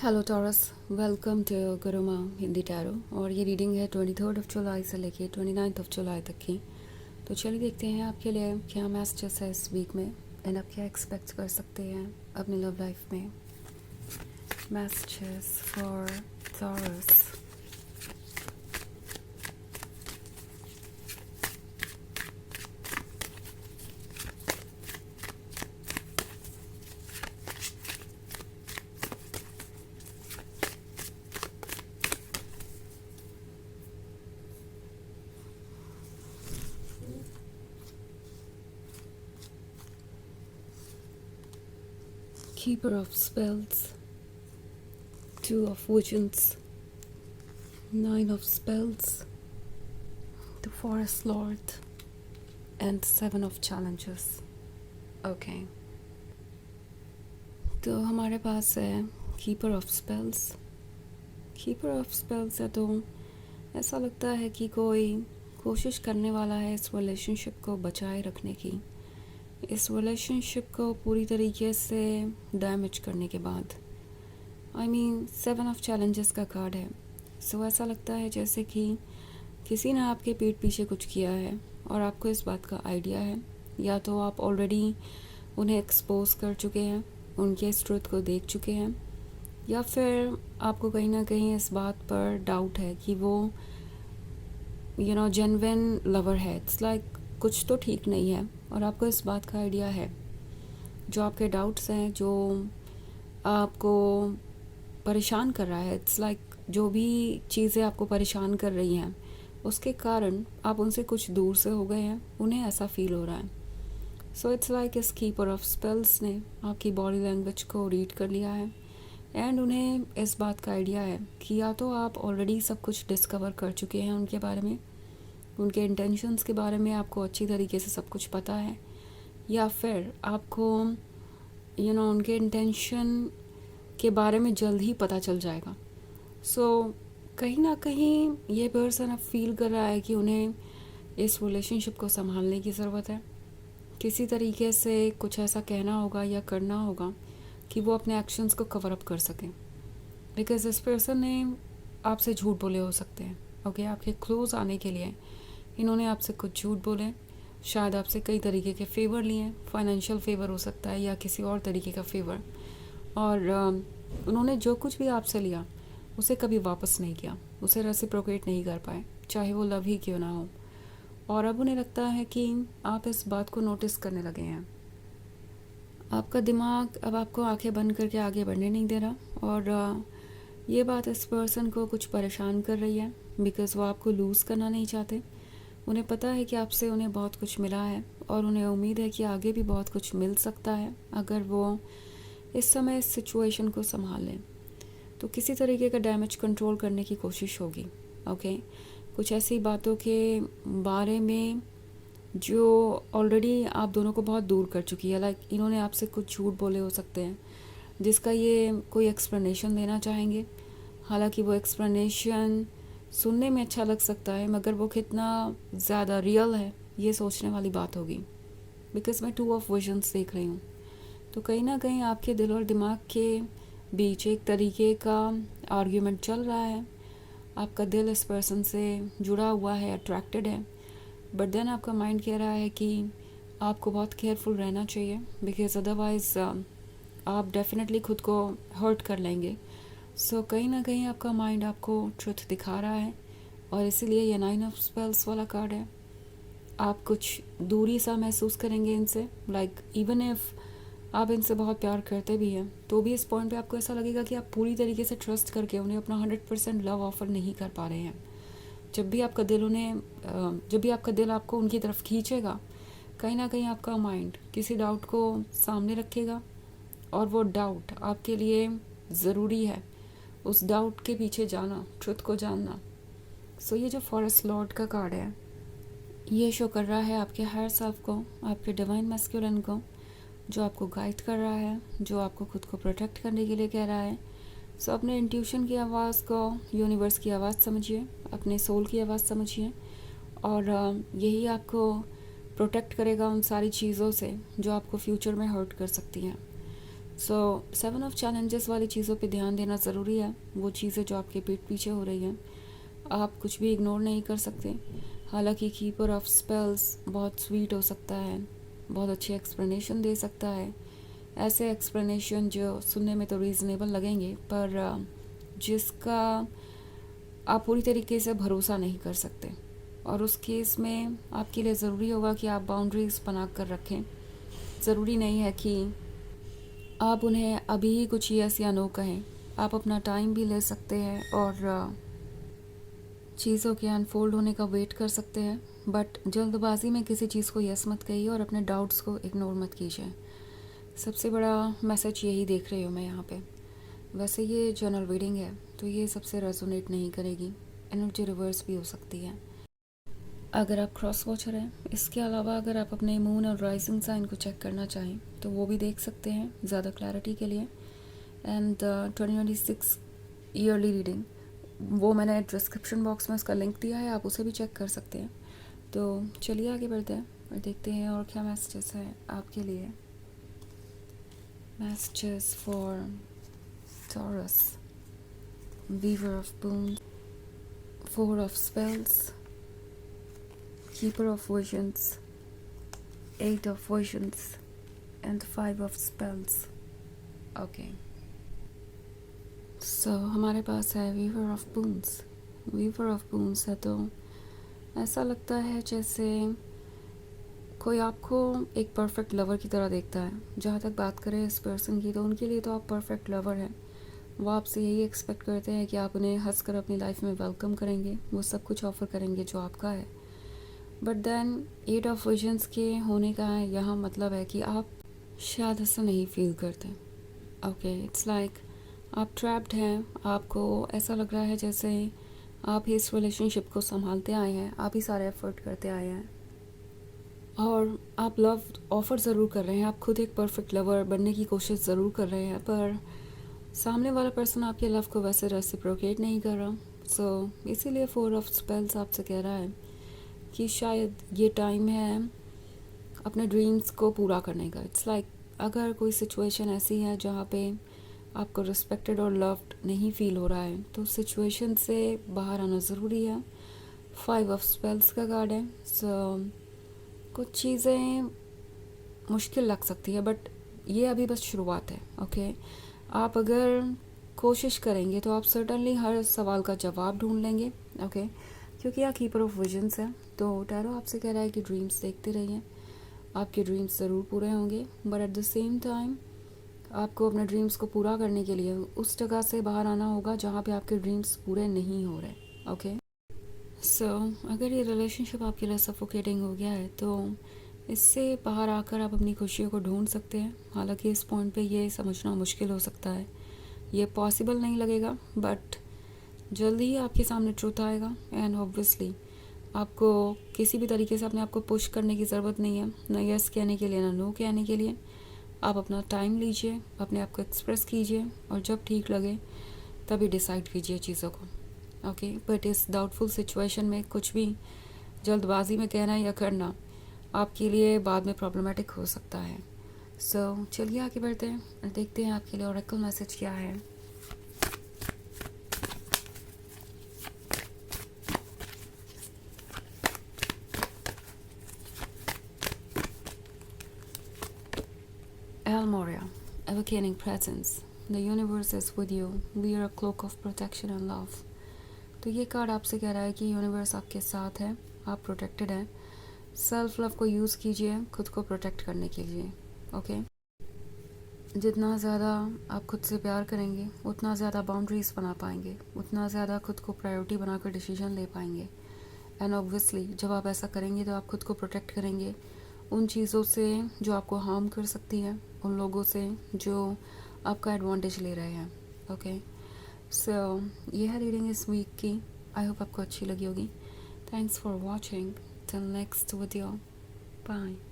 Hello Taurus, welcome to Guruma Hindi tarot. और ये reading है 23 जुलाई से लेके 29 जुलाई तक की। तो चलिए देखते हैं आपके लिए क्या मैसेजेस है इस वीक में एंड आप क्या एक्सपेक्ट कर सकते हैं अपनी लव लाइफ में। Messages for taurus. Keeper of Spells, Two of Visions, Nine of Spells, the Forest Lord, and Seven of Challenges. Okay. तो हमारे पास है keeper of spells. Keeper of spells है तो ऐसा लगता है कि कोई कोशिश करने वाला है इस रिलेशनशिप को बचाए रखने की, इस रिलेशनशिप को पूरी तरीके से डैमेज करने के बाद। आई मीन 7 ऑफ चैलेंजेस का कार्ड है। सो ऐसा लगता है जैसे कि किसी ने आपके पीठ पीछे कुछ किया है और आपको इस बात का आइडिया है, या तो आप ऑलरेडी उन्हें एक्सपोज कर चुके हैं, उनके इस ट्रुथ को देख चुके हैं, या फिर आपको कहीं ना कहीं इस बात पर डाउट है कि वो जेन्युइन लवर है। इट्स लाइक कुछ तो ठीक नहीं है और आपको इस बात का आइडिया है। जो आपके डाउट्स हैं, जो आपको परेशान कर रहा है, इट्स लाइक जो भी चीज़ें आपको परेशान कर रही हैं उसके कारण आप उनसे कुछ दूर से हो गए हैं, उन्हें ऐसा फील हो रहा है। सो इट्स लाइक इस कीपर ऑफ स्पेल्स ने आपकी बॉडी लैंग्वेज को रीड कर लिया है एंड उन्हें इस बात का आइडिया है कि या तो आप ऑलरेडी सब कुछ डिस्कवर कर चुके हैं उनके बारे में, उनके इंटेंशंस के बारे में आपको अच्छी तरीके से सब कुछ पता है, या फिर आपको उनके इंटेंशन के बारे में जल्द ही पता चल जाएगा। सो कहीं ना कहीं ये पर्सन अब फील कर रहा है कि उन्हें इस रिलेशनशिप को संभालने की ज़रूरत है। किसी तरीके से कुछ ऐसा कहना होगा या करना होगा कि वो अपने एक्शंस को कवर अप कर सकें, बिकॉज इस पर्सन ने आपसे झूठ बोले हो सकते हैं। ओके, आपके क्लोज आने के लिए इन्होंने आपसे कुछ झूठ बोले, शायद आपसे कई तरीके के फेवर लिए, फाइनेंशियल फेवर हो सकता है या किसी और तरीके का फेवर, और उन्होंने जो कुछ भी आपसे लिया उसे कभी वापस नहीं किया, उसे रेसिप्रोकेट नहीं कर पाए, चाहे वो लव ही क्यों ना हो। और अब उन्हें लगता है कि आप इस बात को नोटिस करने लगे हैं। आपका दिमाग अब आपको आंखें बंद करके आगे बढ़ने नहीं दे रहा, और ये बात इस पर्सन को कुछ परेशान कर रही है बिकॉज़ वो आपको लूज़ करना नहीं चाहते। उन्हें पता है कि आपसे उन्हें बहुत कुछ मिला है और उन्हें उम्मीद है कि आगे भी बहुत कुछ मिल सकता है अगर वो इस समय इस सिचुएशन को संभाल लें। तो किसी तरीके का डैमेज कंट्रोल करने की कोशिश होगी। ओके, कुछ ऐसी बातों के बारे में जो ऑलरेडी आप दोनों को बहुत दूर कर चुकी है। लाइक इन्होंने आपसे कुछ झूठ बोले हो सकते हैं जिसका ये कोई एक्सप्लेनेशन देना चाहेंगे। हालांकि वो एक्सप्लेनेशन सुनने में अच्छा लग सकता है, मगर वो कितना ज़्यादा रियल है ये सोचने वाली बात होगी, बिकॉज़ मैं 2 ऑफ विजन्स देख रही हूँ। तो कहीं ना कहीं आपके दिल और दिमाग के बीच एक तरीके का आर्ग्यूमेंट चल रहा है। आपका दिल इस पर्सन से जुड़ा हुआ है, अट्रैक्टेड है, बट देन आपका माइंड कह रहा है कि आपको बहुत केयरफुल रहना चाहिए, बिकॉज अदरवाइज़ आप डेफिनेटली खुद को हर्ट कर लेंगे। सो कहीं ना कहीं आपका माइंड आपको ट्रुथ दिखा रहा है, और इसीलिए ये 9 ऑफ स्पेल्स वाला कार्ड है। आप कुछ दूरी सा महसूस करेंगे इनसे, लाइक इवन इफ़ आप इनसे बहुत प्यार करते भी हैं तो भी इस पॉइंट पे आपको ऐसा लगेगा कि आप पूरी तरीके से ट्रस्ट करके उन्हें अपना 100% लव ऑफर नहीं कर पा रहे हैं। जब भी आपका दिल आपको उनकी तरफ खींचेगा, कहीं ना कहीं आपका माइंड किसी डाउट को सामने रखेगा, और वो डाउट आपके लिए ज़रूरी है, उस डाउट के पीछे जाना, ट्रुथ को जानना। सो ये जो फॉरेस्ट लॉर्ड का कार्ड है, ये शो कर रहा है आपके हायर सेल्फ को, आपके डिवाइन मैस्कुलिन को, जो आपको गाइड कर रहा है, जो आपको खुद को प्रोटेक्ट करने के लिए कह रहा है। सो अपने इंट्यूशन की आवाज़ को, यूनिवर्स की आवाज़ समझिए, अपने सोल की आवाज़ समझिए, और यही आपको प्रोटेक्ट करेगा उन सारी चीज़ों से जो आपको फ्यूचर में हर्ट कर सकती हैं। सो 7 ऑफ चैलेंजेस वाली चीज़ों पे ध्यान देना ज़रूरी है। वो चीज़ें जो आपके पीठ पीछे हो रही हैं, आप कुछ भी इग्नोर नहीं कर सकते। हालांकि कीपर ऑफ स्पेल्स बहुत स्वीट हो सकता है, बहुत अच्छी एक्सप्लेनेशन दे सकता है, ऐसे एक्सप्लेनेशन जो सुनने में तो रीज़नेबल लगेंगे पर जिसका आप पूरी तरीके से भरोसा नहीं कर सकते। और उस केस में आपके लिए ज़रूरी होगा कि आप बाउंड्रीज़ बना कर रखें। ज़रूरी नहीं है कि आप उन्हें अभी ही कुछ यस या नो कहें। आप अपना टाइम भी ले सकते हैं और चीज़ों के अनफोल्ड होने का वेट कर सकते हैं। बट जल्दबाजी में किसी चीज़ को यस मत कहिए और अपने डाउट्स को इग्नोर मत कीजिए। सबसे बड़ा मैसेज यही देख रही हूँ मैं यहाँ पे। वैसे ये जर्नल रीडिंग है तो ये सबसे रेजोनेट नहीं करेगी, एनर्जी रिवर्स भी हो सकती है अगर आप क्रॉस वॉचर हैं। इसके अलावा अगर आप अपने मून और राइजिंग साइन को चेक करना चाहें तो वो भी देख सकते हैं ज़्यादा क्लैरिटी के लिए। एंड 2026 ईयरली रीडिंग वो मैंने डिस्क्रिप्शन बॉक्स में उसका लिंक दिया है, आप उसे भी चेक कर सकते हैं। तो चलिए आगे बढ़ते हैं और देखते हैं और क्या मैसेजेस हैं आपके लिए। Messages for Taurus, weaver of boons, 4 of spells, Keeper of Visions, 8 of Visions, and 5 of Spells. Okay. So हमारे पास है Weaver of Boons. Weaver of Boons है तो ऐसा लगता है जैसे कोई आपको एक परफेक्ट लवर की तरह देखता है। जहाँ तक बात करें इस पर्सन की तो उनके लिए तो आप परफेक्ट लवर हैं। वो आपसे यही एक्सपेक्ट करते हैं कि आप उन्हें हंसकर अपनी लाइफ में वेलकम करेंगे, वो सब कुछ ऑफ़र करेंगे जो आपका है। बट देन 8 ऑफ विजन्स के होने का यहाँ मतलब है कि आप शायद ऐसा नहीं फील करते। ओके, इट्स लाइक आप ट्रैप्ड हैं। आपको ऐसा लग रहा है जैसे आप ही इस रिलेशनशिप को संभालते आए हैं, आप ही सारे एफर्ट करते आए हैं और आप लव ऑफ़र ज़रूर कर रहे हैं, आप खुद एक परफेक्ट लवर बनने की कोशिश ज़रूर कर रहे हैं, पर सामने वाला पर्सन आपके लव को वैसे रेसिप्रोकेट नहीं कर रहा। सो इसीलिए 4 ऑफ स्पेल्स आपसे कह रहा है कि शायद ये टाइम है अपने ड्रीम्स को पूरा करने का। इट्स लाइक अगर कोई सिचुएशन ऐसी है जहाँ पे आपको रिस्पेक्टेड और लव्ड नहीं फील हो रहा है तो सिचुएशन से बाहर आना ज़रूरी है। 5 ऑफ स्पेल्स का कार्ड है। सो कुछ चीज़ें मुश्किल लग सकती है बट ये अभी बस शुरुआत है। ओके, आप अगर कोशिश करेंगे तो आप सर्टनली हर सवाल का जवाब ढूंढ लेंगे। ओके, क्योंकि आप कीपर ऑफ विजन्स है तो टैरो आपसे कह रहा है कि ड्रीम्स देखते रहिए, आपके ड्रीम्स ज़रूर पूरे होंगे। But at the same time आपको अपने ड्रीम्स को पूरा करने के लिए उस जगह से बाहर आना होगा जहाँ पे आपके ड्रीम्स पूरे नहीं हो रहे। ओके, सो अगर ये रिलेशनशिप आपके लिए सफोकेटिंग हो गया है तो इससे बाहर आकर आप अपनी खुशियों को ढूंढ सकते हैं। हालांकि इस पॉइंट पे ये समझना मुश्किल हो सकता है, ये पॉसिबल नहीं लगेगा, बट जल्दी ही आपके सामने ट्रूथ आएगा। एंड ऑब्वियसली आपको किसी भी तरीके से अपने आप को पुश करने की ज़रूरत नहीं है, ना यस कहने के लिए ना नो कहने के लिए। आप अपना टाइम लीजिए, अपने आप को एक्सप्रेस कीजिए और जब ठीक लगे तभी डिसाइड कीजिए चीज़ों को। ओके, बट इस डाउटफुल सिचुएशन में कुछ भी जल्दबाजी में कहना या करना आपके लिए बाद में प्रॉब्लमेटिक हो सकता है। सो चलिए आगे बढ़ते हैं और देखते हैं आपके लिए ओरेकल मैसेज क्या है। Almoria, awakening presence. The universe is with you. Wear a cloak of protection and love. तो ये कार्ड आपसे कह रहा है कि यूनिवर्स आपके साथ है, आप प्रोटेक्टेड हैं। सेल्फ लव को यूज़ कीजिए खुद को प्रोटेक्ट करने के लिए। ओके, जितना ज़्यादा आप खुद से प्यार करेंगे उतना ज़्यादा बाउंड्रीज बना पाएंगे, उतना ज़्यादा खुद को प्रायोरिटी बनाकर डिसीजन ले पाएंगे। एंड ऑब्वियसली जब आप ऐसा करेंगे तो आप खुद को प्रोटेक्ट करेंगे उन चीज़ों से जो आपको हार्म कर सकती है, उन लोगों से जो आपका एडवांटेज ले रहे हैं। ओके, सो ये है रीडिंग इस वीक की। आई होप आपको अच्छी लगी होगी। Thanks for watching. Till next video, bye.